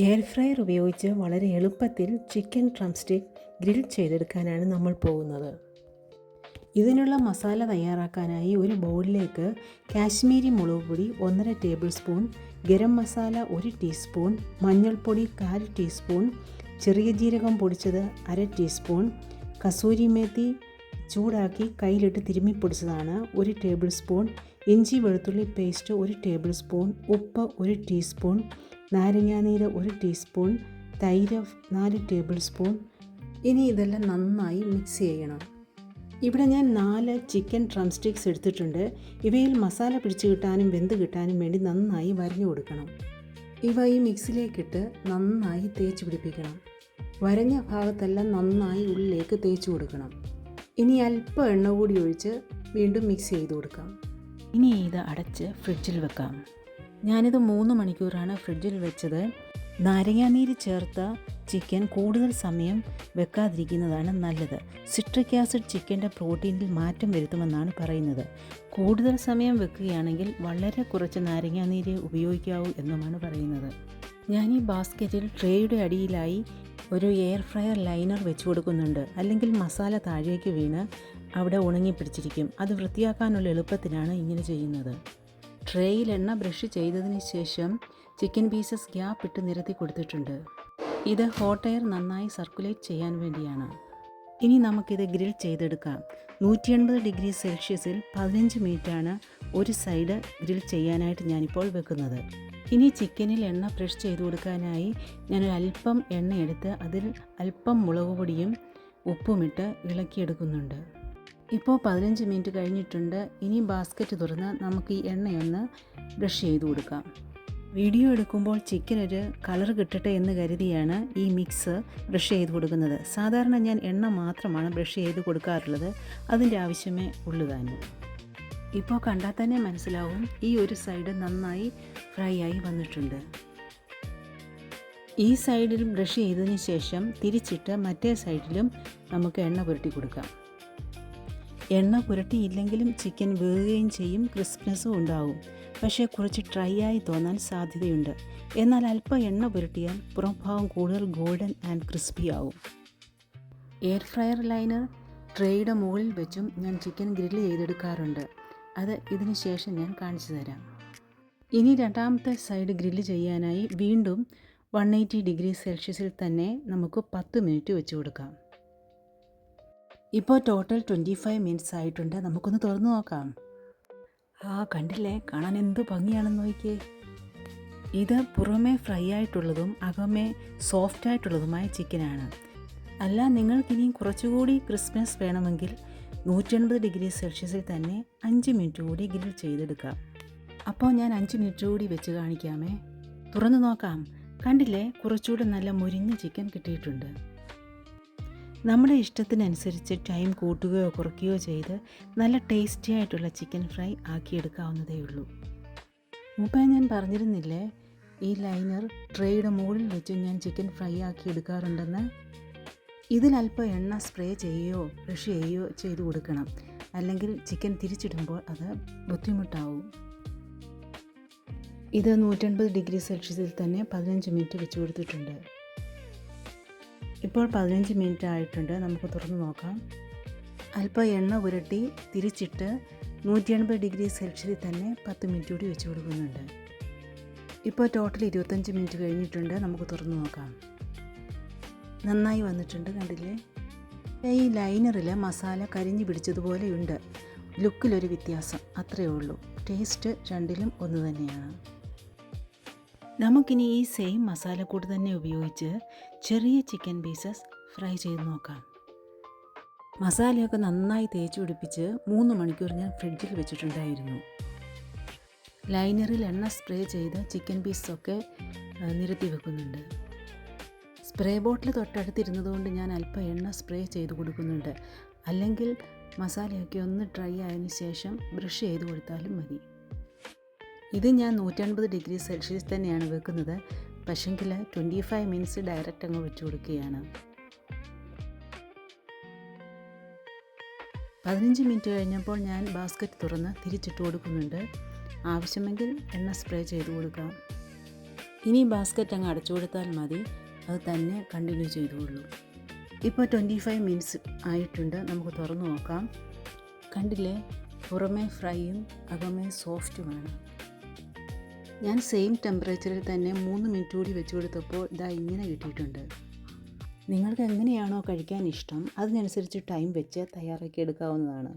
Air fryer ഉപയോഗിച്ച് വളരെ എളുപ്പത്തിൽ ചിക്കൻ ഡ്രംസ്റ്റിക് ഗ്രിൽ ചെയ്തെടുക്കാനാണ് നമ്മൾ പോകുന്നത്. ഇതിനുള്ള മസാല തയ്യാറാക്കാനായി ഒരു ബൗളിലേക്ക് കാശ്മീരി മുളക് പൊടി 1.5 table spoon, garam masala 1 teaspoon, മഞ്ഞൾപ്പൊടി 1/4 ടീസ്പൂൺ, ചെറിയ ജീരകം പൊടിച്ചത് 1/2 ടീസ്പൂൺ, കസൂരി മേത്തി ചൂടാക്കി കയ്യിലിട്ട് തിരുമ്മി പൊടിച്ചതാണ് 1 ടേബിൾ സ്പൂൺ, ഇഞ്ചി വെളുത്തുള്ളി പേസ്റ്റ് 1 ടേബിൾ സ്പൂൺ, ഉപ്പ് 1 ടീസ്പൂൺ, നാരങ്ങാനീര് 1 ടീസ്പൂൺ, തൈര് 4 ടേബിൾ സ്പൂൺ. ഇനി ഇതെല്ലാം നന്നായി മിക്സ് ചെയ്യണം. ഇവിടെ ഞാൻ 4 ചിക്കൻ ഡ്രംസ്റ്റിക്സ് എടുത്തിട്ടുണ്ട്. ഇവയിൽ മസാല പിടിച്ചു കിട്ടാനും വെന്ത് കിട്ടാനും വേണ്ടി നന്നായി വരഞ്ഞു കൊടുക്കണം. ഇവ ഈ മിക്സിലേക്കിട്ട് നന്നായി തേച്ച് പിടിപ്പിക്കണം. വരഞ്ഞ ഭാഗത്തെല്ലാം നന്നായി ഉള്ളിലേക്ക് തേച്ച് കൊടുക്കണം. ഇനി അല്പം എണ്ണ കൂടി ഒഴിച്ച് വീണ്ടും മിക്സ് ചെയ്ത് കൊടുക്കാം. ഇനി ഇത് അടച്ച് ഫ്രിഡ്ജിൽ വെക്കാം. ഞാനിത് 3 മണിക്കൂറാണ് ഫ്രിഡ്ജിൽ വെച്ചത്. നാരങ്ങാനീര് ചേർത്ത ചിക്കൻ കൂടുതൽ സമയം വെക്കാതിരിക്കുന്നതാണ് നല്ലത്. സിട്രിക് ആസിഡ് ചിക്കൻ്റെ പ്രോട്ടീനിൽ മാറ്റം വരുത്തുമെന്നാണ് പറയുന്നത്. കൂടുതൽ സമയം വെക്കുകയാണെങ്കിൽ വളരെ കുറച്ച് നാരങ്ങാനീര് ഉപയോഗിക്കാവൂ എന്നുമാണ് പറയുന്നത്. ഞാൻ ഈ ബാസ്ക്കറ്റിൽ ട്രേയുടെ അടിയിലായി ഒരു എയർ ഫ്രയർ ലൈനർ വെച്ച് കൊടുക്കുന്നുണ്ട്. അല്ലെങ്കിൽ മസാല താഴേക്ക് വീണ് അവിടെ ഉണങ്ങിപ്പിടിച്ചിരിക്കും. അത് വൃത്തിയാക്കാനുള്ള എളുപ്പത്തിനാണ് ഇങ്ങനെ ചെയ്യുന്നത്. ട്രേയിൽ എണ്ണ ബ്രഷ് ചെയ്തതിന് ശേഷം ചിക്കൻ പീസസ് ഗ്യാപ്പ് ഇട്ട് നിരത്തി കൊടുത്തിട്ടുണ്ട്. ഇത് ഹോട്ട് എയർ നന്നായി സർക്കുലേറ്റ് ചെയ്യാൻ വേണ്ടിയാണ്. ഇനി നമുക്കിത് ഗ്രിൽ ചെയ്തെടുക്കാം. 180 ഡിഗ്രി സെൽഷ്യസിൽ 15 മിനിറ്റാണ് ഒരു സൈഡ് ഗ്രിൽ ചെയ്യാനായിട്ട് ഞാനിപ്പോൾ വെക്കുന്നത്. ഇനി ചിക്കനിൽ എണ്ണ ബ്രഷ് ചെയ്ത് കൊടുക്കാനായി ഞാനൊരു അല്പം എണ്ണയെടുത്ത് അതിൽ അല്പം മുളക് പൊടിയും ഉപ്പുമിട്ട് ഇളക്കിയെടുക്കുന്നുണ്ട്. ഇപ്പോൾ 15 മിനിറ്റ് കഴിഞ്ഞിട്ടുണ്ട്. ഇനി ബാസ്ക്കറ്റ് തുറന്ന് നമുക്ക് ഈ എണ്ണയൊന്ന് ബ്രഷ് ചെയ്ത് കൊടുക്കാം. വീഡിയോ എടുക്കുമ്പോൾ ചിക്കൻ ഒരു കളർ കിട്ടട്ടെ എന്ന് കരുതിയാണ് ഈ മിക്സ് ബ്രഷ് ചെയ്ത് കൊടുക്കുന്നത്. സാധാരണ ഞാൻ എണ്ണ മാത്രമാണ് ബ്രഷ് ചെയ്ത് കൊടുക്കാറുള്ളത്. അതിൻ്റെ ആവശ്യമേ ഉള്ളൂ താനും. ഇപ്പോൾ കണ്ടാൽ തന്നെ മനസ്സിലാവും ഈ ഒരു സൈഡ് നന്നായി ഫ്രൈ ആയി വന്നിട്ടുണ്ട്. ഈ സൈഡിൽ ബ്രഷ് ചെയ്തതിന് ശേഷം തിരിച്ചിട്ട് മറ്റേ സൈഡിലും നമുക്ക് എണ്ണ പുരട്ടി കൊടുക്കാം. എണ്ണ പുരട്ടിയില്ലെങ്കിലും ചിക്കൻ വേകുകയും ചെയ്യും, ക്രിസ്പ്നെസ്സും ഉണ്ടാവും. പക്ഷേ കുറച്ച് ഡ്രൈ ആയി തോന്നാൻ സാധ്യതയുണ്ട്. എന്നാൽ അല്പം എണ്ണ പുരട്ടിയാൽ പുറംഭാഗം കൂടുതൽ ഗോൾഡൻ ആൻഡ് ക്രിസ്പി ആവും. എയർ ഫ്രയർ ലൈനർ ട്രേയുടെ മുകളിൽ വെച്ചും ഞാൻ ചിക്കൻ ഗ്രില്ല് ചെയ്തെടുക്കാറുണ്ട്. അത് ഇതിന് ശേഷം ഞാൻ കാണിച്ചു തരാം. ഇനി രണ്ടാമത്തെ സൈഡ് ഗ്രില്ല് ചെയ്യാനായി വീണ്ടും 180 ഡിഗ്രി സെൽഷ്യസിൽ തന്നെ നമുക്ക് 10 മിനിറ്റ് വെച്ച് കൊടുക്കാം. ഇപ്പോൾ ടോട്ടൽ 25 മിനിറ്റ്സ് ആയിട്ടുണ്ട്. നമുക്കൊന്ന് തുറന്നു നോക്കാം. കണ്ടില്ലേ, കാണാൻ എന്ത് ഭംഗിയാണെന്ന് നോക്കിയേ. ഇത് പുറമേ ഫ്രൈ ആയിട്ടുള്ളതും അകമേ സോഫ്റ്റ് ആയിട്ടുള്ളതുമായ ചിക്കനാണ്. അല്ല, നിങ്ങൾക്കിനിയും കുറച്ചുകൂടി ക്രിസ്പ്നെസ് വേണമെങ്കിൽ 180 ഡിഗ്രി സെൽഷ്യസിൽ തന്നെ 5 മിനിറ്റ് കൂടി ഗ്രിൽ ചെയ്തെടുക്കാം. അപ്പോൾ ഞാൻ 5 മിനിറ്റ് കൂടി വെച്ച് കാണിക്കാമേ. തുറന്നു നോക്കാം. കണ്ടില്ലേ, കുറച്ചുകൂടി നല്ല മുരിഞ്ഞ ചിക്കൻ കിട്ടിയിട്ടുണ്ട്. നമ്മുടെ ഇഷ്ടത്തിനനുസരിച്ച് ടൈം കൂട്ടുകയോ കുറയ്ക്കുകയോ ചെയ്ത് നല്ല ടേസ്റ്റി ആയിട്ടുള്ള ചിക്കൻ ഫ്രൈ ആക്കിയെടുക്കാവുന്നതേ ഉള്ളൂ. മുമ്പേ ഞാൻ പറഞ്ഞിരുന്നില്ലേ, ഈ ലൈനർ ട്രേയുടെ മുകളിൽ വെച്ച് ഞാൻ ചിക്കൻ ഫ്രൈ ആക്കി എടുക്കാറുണ്ടെന്ന്. ഇതിലല്പം എണ്ണ സ്പ്രേ ചെയ്യുകയോ ബ്രഷ് ചെയ്യുകയോ ചെയ്ത് കൊടുക്കണം. അല്ലെങ്കിൽ ചിക്കൻ തിരിച്ചിടുമ്പോൾ അത് ബുദ്ധിമുട്ടാവും. ഇത് 180 ഡിഗ്രി സെൽഷ്യസിൽ തന്നെ 15 മിനിറ്റ് വെച്ച് കൊടുത്തിട്ടുണ്ട്. ഇപ്പോൾ 15 മിനിറ്റ് ആയിട്ടുണ്ട്. നമുക്ക് തുറന്ന് നോക്കാം. അല്പം എണ്ണ പുരട്ടി തിരിച്ചിട്ട് 180 ഡിഗ്രി സെൽഷ്യസിൽ തന്നെ 10 മിനിറ്റ് കൂടി വെച്ച് കൊടുക്കുന്നുണ്ട്. ഇപ്പോൾ ടോട്ടൽ 25 മിനിറ്റ് കഴിഞ്ഞിട്ടുണ്ട്. നമുക്ക് തുറന്ന് നോക്കാം. നന്നായി വന്നിട്ടുണ്ട്, കണ്ടില്ലേ. ഈ ലൈനറിൽ മസാല കരിഞ്ഞു പിടിച്ചതുപോലെയുണ്ട്. ലുക്കിലൊരു വ്യത്യാസം, അത്രയേ ഉള്ളൂ. ടേസ്റ്റ് രണ്ടിലും ഒന്ന് തന്നെയാണ്. നമുക്കിനി ഈ സെയിം മസാലക്കൂട്ട് തന്നെ ഉപയോഗിച്ച് ചെറിയ ചിക്കൻ പീസസ് ഫ്രൈ ചെയ്ത് നോക്കാം. മസാലയൊക്കെ നന്നായി തേച്ച് പിടിപ്പിച്ച് 3 മണിക്കൂർ ഞാൻ ഫ്രിഡ്ജിൽ വെച്ചിട്ടുണ്ടായിരുന്നു. ലൈനറിൽ എണ്ണ സ്പ്രേ ചെയ്ത് ചിക്കൻ പീസൊക്കെ നിരത്തി വെക്കുന്നുണ്ട്. സ്പ്രേ ബോട്ടിൽ തൊട്ടടുത്തിരുന്നതുകൊണ്ട് ഞാൻ അല്പം എണ്ണ സ്പ്രേ ചെയ്ത് കൊടുക്കുന്നുണ്ട്. അല്ലെങ്കിൽ മസാലയൊക്കെ ഒന്ന് ഡ്രൈ ആയതിനു ശേഷം ബ്രഷ് ചെയ്ത് കൊടുത്താലും മതി. ഇത് ഞാൻ 180 ഡിഗ്രി സെൽഷ്യസ് തന്നെയാണ് വെക്കുന്നത്. പക്ഷെങ്കിൽ 25 മിനിറ്റ്സ് ഡയറക്റ്റ് അങ്ങ് വെച്ച് കൊടുക്കുകയാണ്. 15 മിനിറ്റ് കഴിഞ്ഞപ്പോൾ ഞാൻ ബാസ്ക്കറ്റ് തുറന്ന് തിരിച്ചിട്ട് കൊടുക്കുന്നുണ്ട്. ആവശ്യമെങ്കിൽ എണ്ണ സ്പ്രേ ചെയ്ത് കൊടുക്കാം. ഇനി ബാസ്ക്കറ്റ് അങ്ങ് അടച്ചു കൊടുത്താൽ മതി, അത് തന്നെ കണ്ടിന്യൂ ചെയ്തുകൊള്ളൂ. ഇപ്പോൾ 25 മിനിറ്റ്സ് ആയിട്ടുണ്ട്. നമുക്ക് തുറന്നു നോക്കാം. കണ്ടില്ലേ, പുറമേ ഫ്രൈയും അകമേ സോഫ്റ്റുമാണ്. ഞാൻ സെയിം ടെമ്പറേച്ചറിൽ തന്നെ 3 മിനിറ്റ് കൂടി വെച്ച് കൊടുത്തപ്പോൾ ഇതാ ഇങ്ങനെ കിട്ടിയിട്ടുണ്ട്. നിങ്ങൾക്ക് എങ്ങനെയാണോ കഴിക്കാൻ ഇഷ്ടം അതിനനുസരിച്ച് ടൈം വെച്ച് തയ്യാറാക്കി എടുക്കാവുന്നതാണ്.